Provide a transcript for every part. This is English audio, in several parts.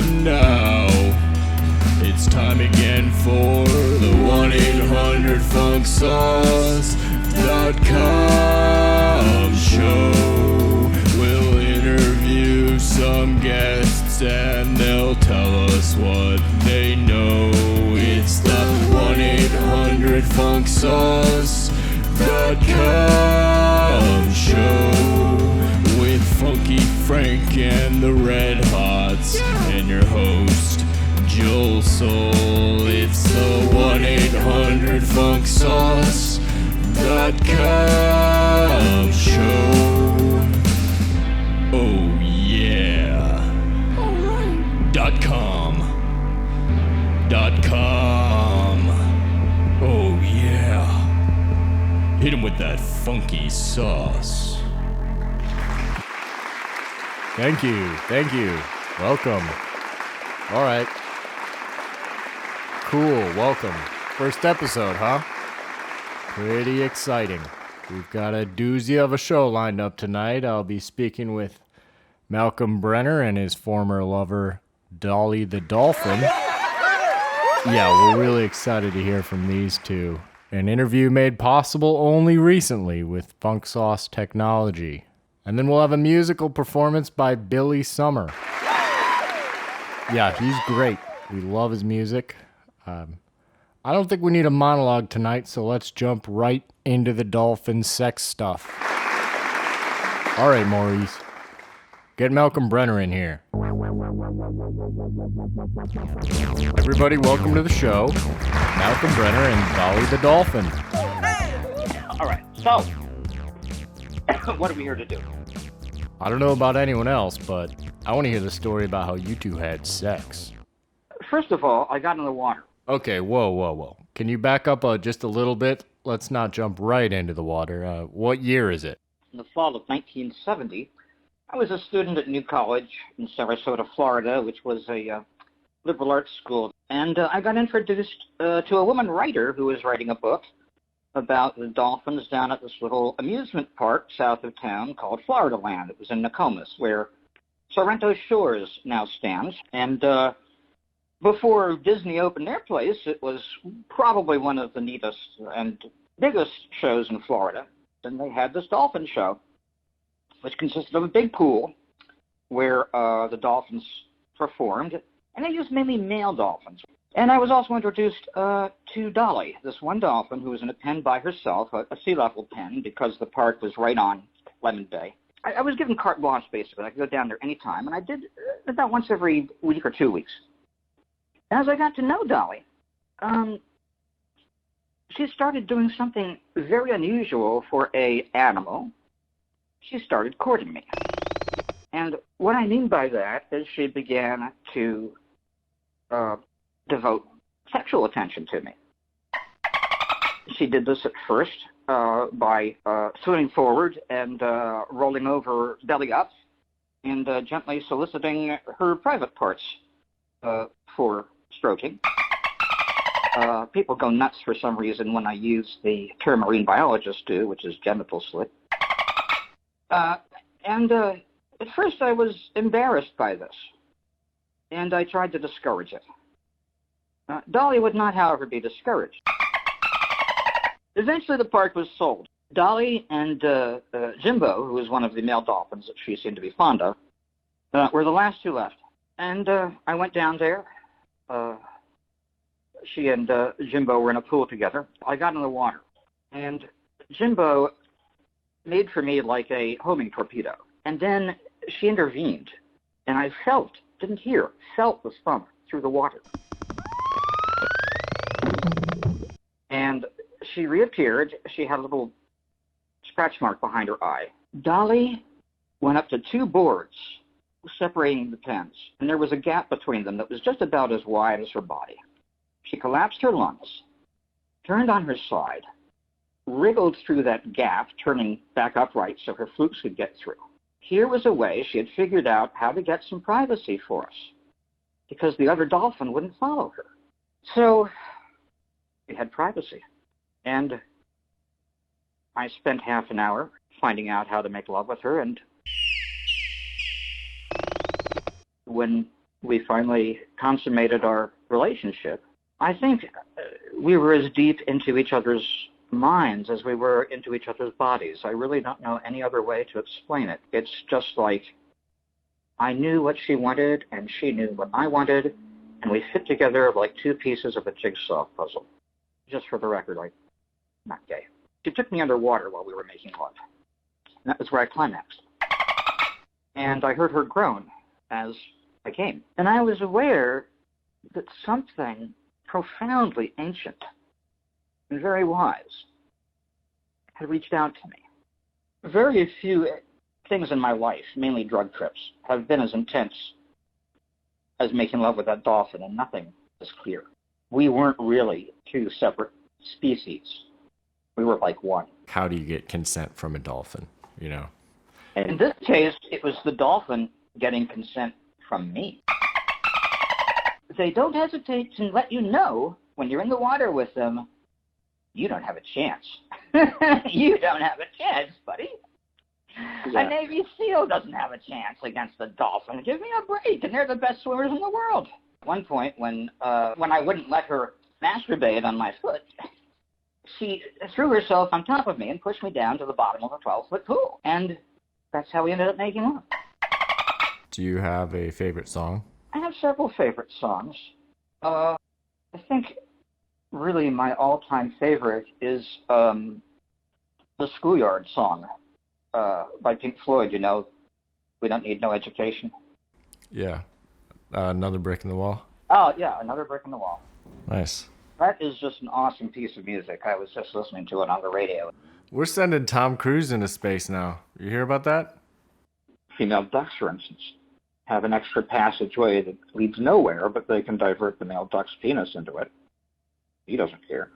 And now it's time again for the 1-800-FUNK-SAUCE.com show. We'll interview some guests and they'll tell us what they know. It's the 1-800-FUNK-SAUCE.com show with Funky Frank and the Red Hots and your host Joel Soul. It's the 1-800-FUNK-SAUCE.com show. Oh yeah. Alright. .com. Oh yeah. Hit him with that funky sauce. Thank you. Welcome. All right. Cool, welcome. First episode, huh? Pretty exciting. We've got a doozy of a show lined up tonight. I'll be speaking with Malcolm Brenner and his former lover, Dolly the Dolphin. Yeah, we're really excited to hear from these two. An interview made possible only recently with Funk Sauce Technology. And then we'll have a musical performance by Billy Summer. Yeah, he's great. We love his music. I don't think we need a monologue tonight, so let's jump right into the Dolphin sex stuff. All right, Maurice. Get Malcolm Brenner in here. Everybody, welcome to the show. Malcolm Brenner and Dolly the Dolphin. All right, so what are we here to do? I don't know about anyone else, but I want to hear the story about how you two had sex. First of all, I got in the water. Okay, whoa. Can you back up just a little bit? Let's not jump right into the water. What year is it? In the fall of 1970, I was a student at New College in Sarasota, Florida, which was a liberal arts school. And I got introduced to a woman writer who was writing a book about the dolphins down at this little amusement park south of town called Florida Land. It was in Nokomis, where Sorrento Shores now stands. And before Disney opened their place, it was probably one of the neatest and biggest shows in Florida. And they had this dolphin show, which consisted of a big pool where the dolphins performed. And they used mainly male dolphins. And I was also introduced to Dolly, this one dolphin who was in a pen by herself, a sea level pen, because the park was right on Lemon Bay. I was given carte blanche, basically. I could go down there anytime, and I did about once every week or 2 weeks. As I got to know Dolly, she started doing something very unusual for an animal. She started courting me. And what I mean by that is she began to devote sexual attention to me. She did this at first by swimming forward and rolling over belly up and gently soliciting her private parts for stroking. People go nuts for some reason when I use the term marine biologists do, which is genital slit. And at first I was embarrassed by this, and I tried to discourage it. Dolly would not, however, be discouraged. Eventually the park was sold. Dolly and Jimbo, who was one of the male dolphins that she seemed to be fond of, were the last two left. And I went down there. She and Jimbo were in a pool together. I got in the water, and Jimbo made for me like a homing torpedo. And then she intervened, and I felt, didn't hear, felt the thumb through the water. And she reappeared. She had a little scratch mark behind her eye. Dolly went up to two boards separating the pens, and there was a gap between them that was just about as wide as her body. She collapsed her lungs, turned on her side, wriggled through that gap, turning back upright so her flukes could get through. Here was a way she had figured out how to get some privacy for us, because the other dolphin wouldn't follow her. So we had privacy. And I spent half an hour finding out how to make love with her, and when we finally consummated our relationship, I think we were as deep into each other's minds as we were into each other's bodies. I really don't know any other way to explain it. It's just like I knew what she wanted and she knew what I wanted, and we fit together like two pieces of a jigsaw puzzle. Just for the record, I'm not gay. She took me underwater while we were making love. And that was where I climaxed. And I heard her groan as I came. And I was aware that something profoundly ancient and very wise had reached out to me. Very few things in my life, mainly drug trips, have been as intense as making love with that dolphin, and nothing is clear. We weren't really two separate species. We were like one. How do you get consent from a dolphin, you know? And in this case, it was the dolphin getting consent from me. They don't hesitate to let you know when you're in the water with them, you don't have a chance. You don't have a chance, buddy. Yeah. A Navy SEAL doesn't have a chance against the dolphin. Give me a break, and they're the best swimmers in the world. At one point, when I wouldn't let her masturbate on my foot, she threw herself on top of me and pushed me down to the bottom of a 12-foot pool. And that's how we ended up making love. Do you have a favorite song? I have several favorite songs. I think really my all-time favorite is the Schoolyard song by Pink Floyd, you know, We Don't Need No Education. Yeah. Another Brick in the Wall? Oh, yeah, Another Brick in the Wall. Nice. That is just an awesome piece of music. I was just listening to it on the radio. We're sending Tom Cruise into space now. You hear about that? Female ducks, for instance, have an extra passageway that leads nowhere, but they can divert the male duck's penis into it. He doesn't care.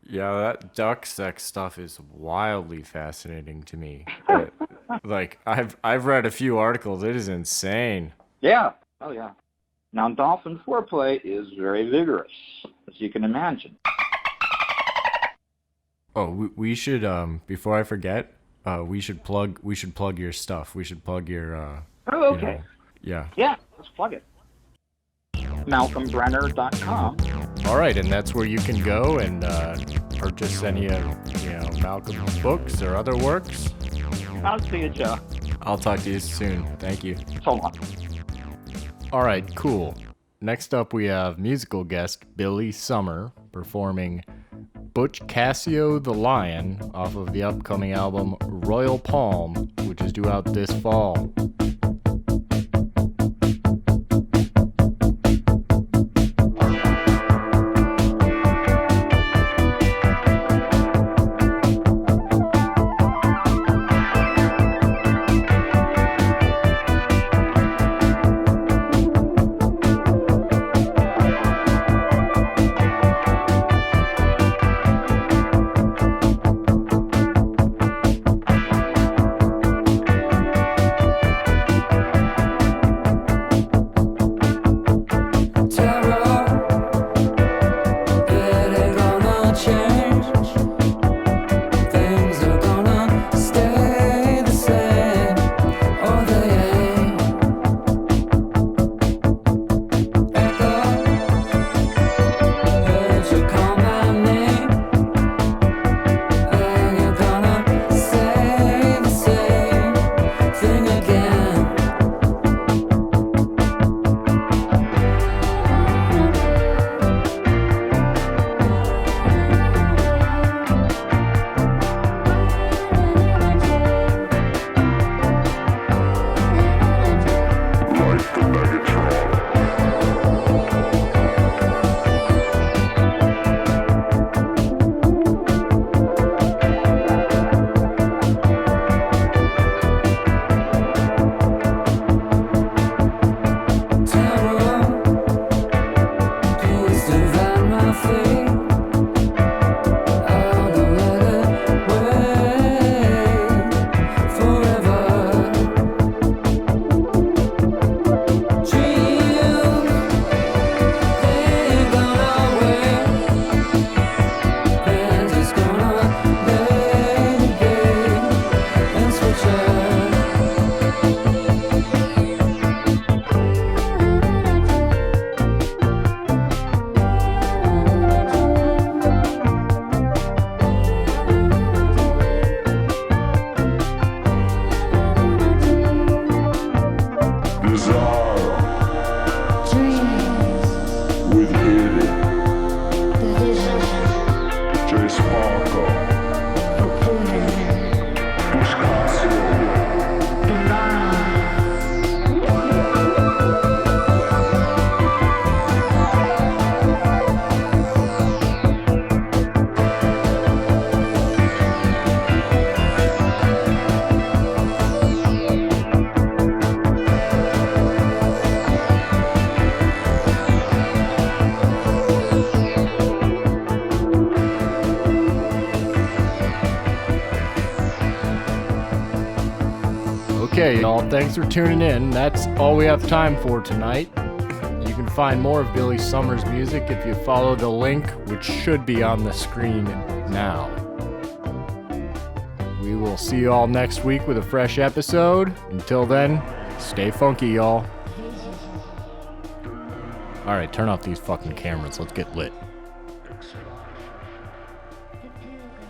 Yeah, that duck sex stuff is wildly fascinating to me. Like, I've read a few articles. It is insane. Yeah. Oh, yeah. Now, dolphin foreplay is very vigorous, as you can imagine. Oh, we should before I forget, we should plug your stuff. We should plug your Oh, okay. Yeah. Yeah, let's plug it. MalcolmBrenner.com. All right, and that's where you can go and purchase any of Malcolm's books or other works. I'll see you, Joe. I'll talk to you soon. Thank you. So long. All right, cool. Next up, we have musical guest Billy Summer performing Butch Cassio the Lion off of the upcoming album Royal Palm, which is due out this fall. desire dreams, with hidden the vision, J Sparkle, the pudding, Buscacio, the line, Okay, y'all, thanks for tuning in. That's all we have time for tonight. You can find more of Billy Summers' music if you follow the link, which should be on the screen now. We will see you all next week with a fresh episode. Until then, stay funky, y'all. Alright, turn off these fucking cameras. Let's get lit. the pilgrim.